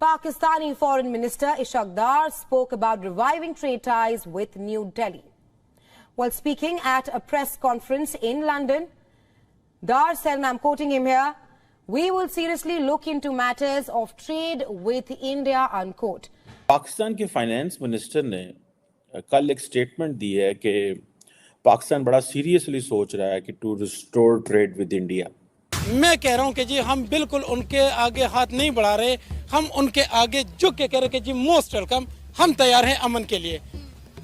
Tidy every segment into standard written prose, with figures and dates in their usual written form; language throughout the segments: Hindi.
Pakistani Foreign Minister Ishaq Dar spoke about reviving trade ties with New Delhi. While speaking at a press conference in London, Dar said, and I'm quoting him here, "We will seriously look into matters of trade with India," unquote. Pakistan के फाइनेंस मिनिस्टर ने कल एक स्टेटमेंट दी है कि पाकिस्तान बड़ा सीरियसली सोच रहा है कि to restore trade with India. मैं कह रहा हूं कि जी हम बिल्कुल उनके आगे हाथ नहीं बढ़ा रहे, हम उनके आगे झुक के कह रहे कि जी मोस्ट वेलकम, हम तैयार हैं अमन के लिए,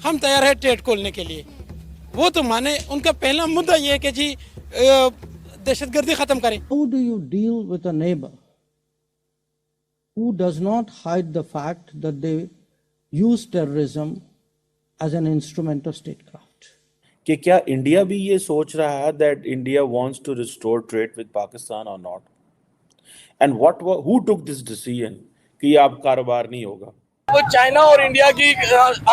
हम तैयार हैं ट्रेड खोलने के लिए। वो तो माने, उनका पहला मुद्दा ये है कि जी दहशतगर्दी खत्म करें। How do you deal with a neighbor who does not hide the fact that they use terrorism as an instrument of statecraft? कि क्या इंडिया भी ये सोच रहा है that India wants to restore trade with Pakistan or not? And who took this decision कि ये अब कारोबार नहीं होगा? वो चाइना और इंडिया की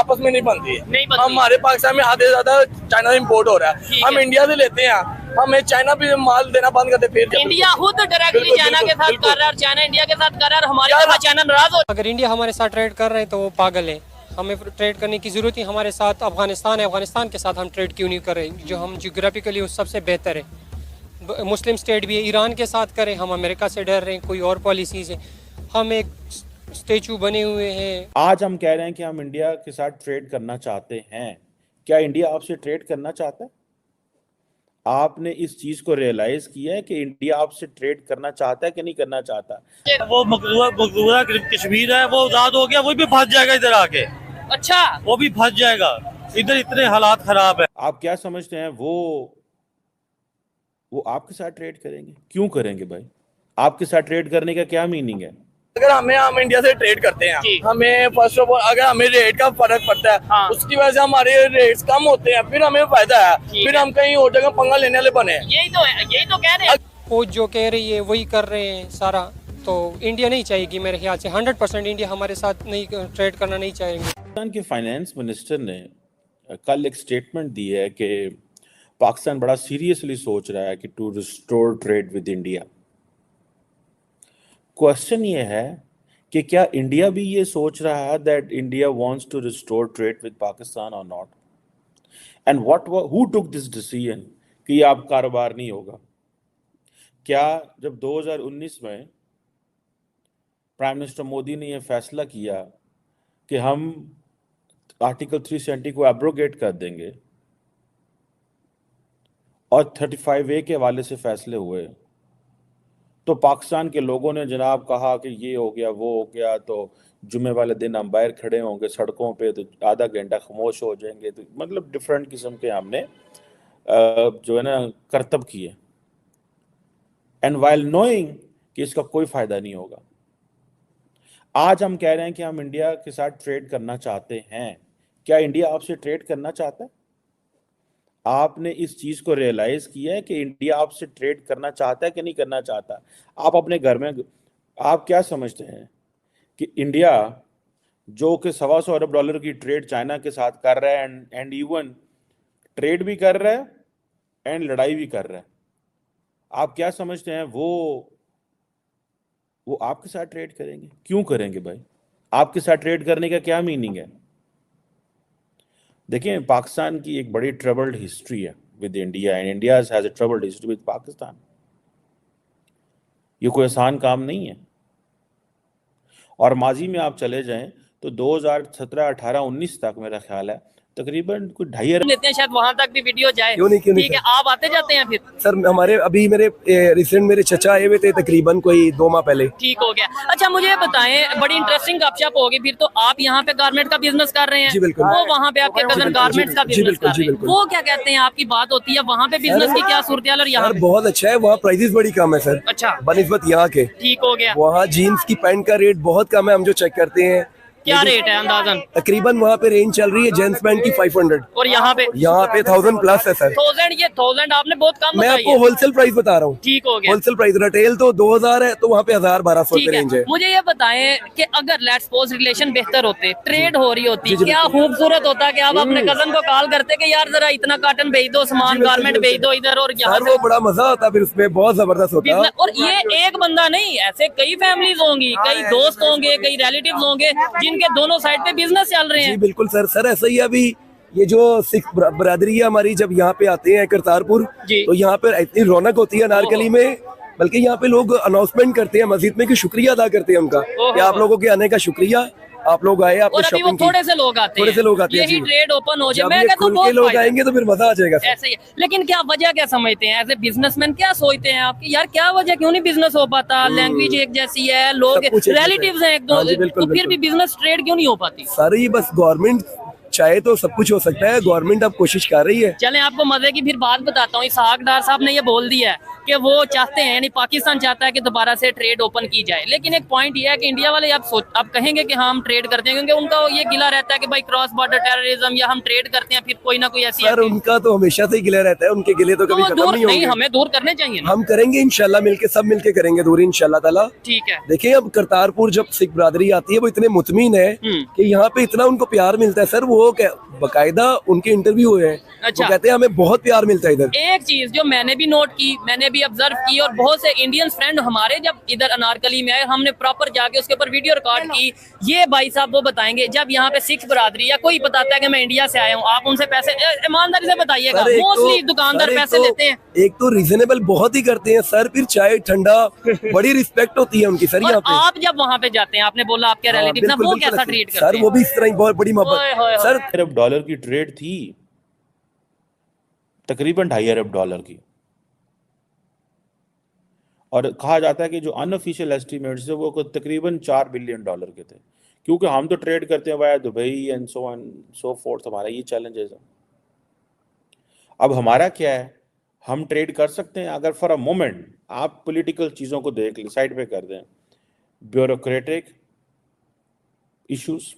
आपस में नहीं बनती है। हमारे पाकिस्तान में आधे ज्यादा चाइना से इम्पोर्ट हो रहा है, हम इंडिया से लेते हैं, हमें चाइना भी माल देना बंद करते फिर इंडिया खुद डायरेक्टली चाइना के साथ कर रहा है और चाइना इंडिया के साथ कर रहा है, हमारे तरफ चाइना नाराज हो। अगर इंडिया हमारे साथ ट्रेड कर रहे हैं तो वो पागल है, हमें ट्रेड करने की जरूरत है। हमारे साथ अफगानिस्तान है, अफगानिस्तान के साथ हम ट्रेड क्यों नहीं कर रहे, जो हम जियोग्राफिकली उस सबसे बेहतर है। मुस्लिम स्टेट भी है, ईरान के साथ करें, हम अमेरिका से डर रहे हैं, कोई और पॉलिसीज है, हम एक स्टेचू बने हुए हैं। आज हम कह रहे हैं कि हम इंडिया के साथ ट्रेड करना चाहते हैं। क्या इंडिया आपसे ट्रेड करना चाहता है? आपने इस चीज को रियलाइज किया है कि इंडिया आपसे ट्रेड करना चाहता है कि नहीं करना चाहता? वो मकबूजा कश्मीर है, वो आजाद हो गया, वो भी फंस जाएगा इधर आके। अच्छा, वो भी फंस जाएगा, इधर इतने हालात खराब है। आप क्या समझते हैं वो आपके साथ ट्रेड करेंगे? क्यों करेंगे भाई? आपके साथ ट्रेड करने का क्या मीनिंग है? अगर हम इंडिया से ट्रेड करते हैं, हमें फर्स्ट ऑफ ऑल अगर हमें रेट का फर्क पड़ता है, हाँ। उसकी वजह से हमारे रेट्स कम होते हैं, फिर हमें फायदा है, फिर हम कहीं और जगह पंगा लेने वाले बने। यही तो है, यही तो कह रहे हैं। वो जो कह रही है वही कर रहे हैं सारा, तो इंडिया नहीं चाहेगी मेरे ख्याल से। 100% इंडिया हमारे साथ नहीं ट्रेड करना नहीं चाहेंगे। पाकिस्तान के फाइनेंस मिनिस्टर ने कल एक स्टेटमेंट दी है कि पाकिस्तान बड़ा सीरियसली सोच रहा है कि to restore trade with India. Question ये है कि क्या इंडिया भी ये सोच रहा है that India wants to restore trade with Pakistan or not? And who took this decision कि ये अब कारोबार नहीं होगा? क्या जब 2019 में प्राइम मिनिस्टर मोदी ने ये फैसला किया कि हम आर्टिकल 370 को एब्रोगेट कर देंगे और 35A के हवाले से फैसले हुए, तो पाकिस्तान के लोगों ने जनाब कहा कि ये हो गया वो हो गया, तो जुमे वाले दिन हम बाहर खड़े होंगे सड़कों पे तो आधा घंटा खामोश हो जाएंगे। तो मतलब डिफरेंट किस्म के हमने जो है ना करतब किए, एंड वाइल नोइंग कि इसका कोई फ़ायदा नहीं होगा। आज हम कह रहे हैं कि हम इंडिया के साथ ट्रेड करना चाहते हैं। क्या इंडिया आपसे ट्रेड करना चाहता है? आपने इस चीज को रियलाइज किया है कि इंडिया आपसे ट्रेड करना चाहता है कि नहीं करना चाहता? आप अपने घर में आप क्या समझते हैं कि इंडिया जो कि $125 अरब की ट्रेड चाइना के साथ कर रहा है, एंड इवन ट्रेड भी कर रहा है एंड लड़ाई भी कर रहा है, आप क्या समझते हैं वो आपके साथ ट्रेड करेंगे? क्यों करेंगे भाई? आपके साथ ट्रेड करने का क्या मीनिंग है? देखिए, पाकिस्तान की एक बड़ी ट्रबल्ड हिस्ट्री है with India, and India has a troubled history with Pakistan. ये कोई आसान काम नहीं है। और माजी में आप चले जाएं तो 2017, 18, 19 तक मेरा ख्याल है तकरीबन कुछ 2.5 लेते हैं, शायद वहां तक भी वीडियो जाए। क्यों नहीं ठीक है, आप आते जाते हैं फिर? सर हमारे अभी मेरे चचा आए हुए थे तकरीबन कोई 2 माह पहले। ठीक हो गया। अच्छा, मुझे बताएं, बड़ी इंटरेस्टिंग गपशप होगी फिर तो। आप यहाँ पे गारमेंट का बिजनेस कर रहे हैं? जी बिल्कुल। वो वहाँ पे आपके कजन गारमेंट्स का बिजनेस कर रहे हैं, वो क्या कहते हैं? आपकी बात होती है वहाँ पे बिजनेस की क्या सूरत हाल? और यहाँ बहुत अच्छा है, वहाँ प्राइसेस बड़ी कम है सर। अच्छा, बनिस्बत यहाँ के। ठीक हो गया। वहाँ जीन्स की पैंट का रेट बहुत कम है, हम जो चेक करते हैं क्या रेट है अंदाजन? तकरीबन वहाँ पे रेंज चल रही है जेंट्स पैंट की 500 और यहाँ पे 1000 प्लस है सर। 1000 आपने बहुत कम मैं बताई आपको है। होलसेल प्राइस बता रहा हूँ। ठीक हो गया। होलसेल प्राइस रिटेल तो 2000 है, तो वहाँ पे 1000-1200 ठीक रुपए रेंज है। मुझे ये बताएं कि अगर लेट्स सपोज रिलेशन बेहतर होते, ट्रेड हो रही होती, क्या खूबसूरत होता कि आप अपने कजन को कॉल करते कि यार जरा इतना कॉटन भेज दो, सामान गारमेंट भेज दो इधर, और यहाँ सर वो बड़ा मजा आता फिर उसमें, बहुत जबरदस्त होता है। और ये एक बंदा नहीं, ऐसे कई फैमिलीज होंगी, कई दोस्त होंगे, कई रिलेटिव्स होंगे जिनके दोनों साइड पे बिजनेस चल रहे हैं। जी बिल्कुल सर ऐसा ही है। अभी ये जो सिख बरादरी है हमारी, जब यहाँ पे आते हैं करतारपुर, तो यहाँ पे इतनी रौनक होती है अनारकली में, बल्कि यहाँ पे लोग अनाउंसमेंट करते हैं मस्जिद में कि शुक्रिया अदा करते हैं उनका कि आप लोगों के आने का शुक्रिया, आप लोग आए, आपने शॉपिंग की। थोड़े से लोग आते हैं, यही ट्रेड ओपन हो जाए, मैं कहता हूं बहुत लोग आएंगे तो फिर मजा आ जाएगा। ऐसे ही। लेकिन क्या वजह क्या समझते हैं एज ए बिजनेसमैन, क्या सोचते हैं आपकी, यार क्या वजह, क्यों नहीं बिजनेस हो पाता? लैंग्वेज एक जैसी है, लोग रिलेटिव्स हैं एक दो, तो फिर भी बिजनेस ट्रेड क्यों नहीं हो पाती? सारी बस गवर्नमेंट चाहे तो सब कुछ हो सकता है, गवर्नमेंट अब कोशिश कर रही है। चलें आपको मजे की फिर बात बताता हूँ। इसहाक डार साहब ने ये बोल दिया है कि वो चाहते हैं, यानी पाकिस्तान चाहता है कि दोबारा से ट्रेड ओपन की जाए, लेकिन एक पॉइंट ये है कि इंडिया वाले आप कहेंगे कि हाँ हम ट्रेड करते हैं, क्योंकि उनका ये गिला रहता है कि भाई क्रॉस बॉर्डर टेररिज्म, या हम ट्रेड करते हैं फिर कोई ना कोई ऐसी। सर उनका तो हमेशा से ही गिला रहता है, उनके गिले तो कभी खत्म नहीं होंगे। हमें दूर करने चाहिए। हम करेंगे इंशाल्लाह, मिलके सब मिलके करेंगे दूर इंशाल्लाह ताला। ठीक है। देखिए अब करतारपुर जब सिख बरादरी आती है, वो इतने मुतमीन है कि यहाँ पे इतना उनको प्यार मिलता है सर, वो बाकायदा उनके इंटरव्यू हुए हैं। अच्छा। वो कहते हैं हमें बहुत प्यार मिलता है इधर। एक चीज जो मैंने भी नोट की, मैंने भी ऑब्जर्व की, और बहुत से इंडियन फ्रेंड हमारे जब इधर अनारकली में आए, हमने प्रॉपर जाके उसके ऊपर वीडियो रिकॉर्ड की। ये भाई साहब वो बताएंगे, जब यहाँ पे सिख बरादरी या कोई बताता है कि मैं इंडिया से आया हूँ, आप उनसे पैसे ईमानदारी से बताइएगा, मोस्टली दुकानदार पैसे लेते हैं। एक तो रीजनेबल बहुत ही करते हैं सर, फिर चाय ठंडा, बड़ी रिस्पेक्ट होती है उनकी सर यहाँ पे। आप जब वहाँ पे जाते हैं, आपने बोला आपके रिलेटिव ना, वो कैसा ट्रीट करते हैं? सर वो भी इस तरह ही बहुत बड़ी मोहब्बत सर। अरब डॉलर की ट्रेड थी, तकरीबन $2.5 अरब की, और कहा जाता है कि जो अनऑफिशियल एस्टिमेट्स है वो तकरीबन $4 बिलियन के थे, क्योंकि हम तो ट्रेड करते हैं via Dubai and so fourth, हमारा ये चैलेंजेस है। अब हमारा क्या है, हम ट्रेड कर सकते हैं अगर फॉर अ मोमेंट आप पॉलिटिकल चीज़ों को देख लें, साइड पे कर दें, ब्यूरोक्रेटिक इश्यूज,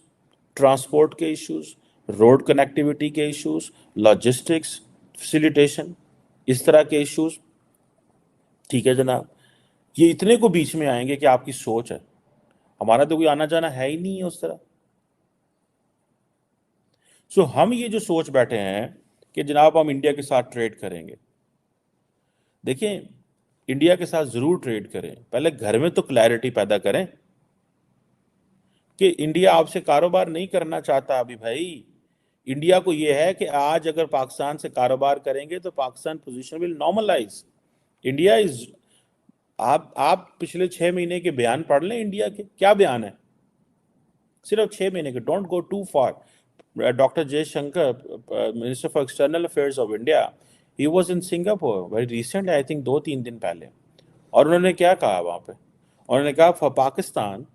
ट्रांसपोर्ट के इश्यूज, रोड कनेक्टिविटी के इश्यूज, लॉजिस्टिक्स फैसिलिटेशन, इस तरह के इश्यूज, ठीक है जनाब, ये इतने को बीच में आएंगे कि आपकी सोच है, हमारा तो कोई आना जाना है ही नहीं है उस तरह। सो हम ये जो सोच बैठे हैं कि जनाब हम इंडिया के साथ ट्रेड करेंगे, देखें इंडिया के साथ जरूर ट्रेड करें, पहले घर में तो क्लैरिटी पैदा करें कि इंडिया आपसे कारोबार नहीं करना चाहता। अभी भाई इंडिया को यह है कि आज अगर पाकिस्तान से कारोबार करेंगे तो Pakistan position will normalise. India is, आप पिछले 6 महीने के बयान पढ़ लें इंडिया के, क्या बयान है, सिर्फ 6 महीने के, don't go too far. Doctor Jaishankar, minister for external affairs of India, he was in Singapore very recent, I think 2-3 दिन पहले, और उन्होंने क्या कहा वहां पे, उन्होंने कहा for Pakistan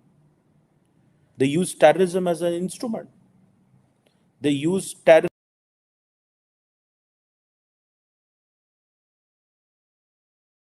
they use terrorism as an instrument, they use terrorism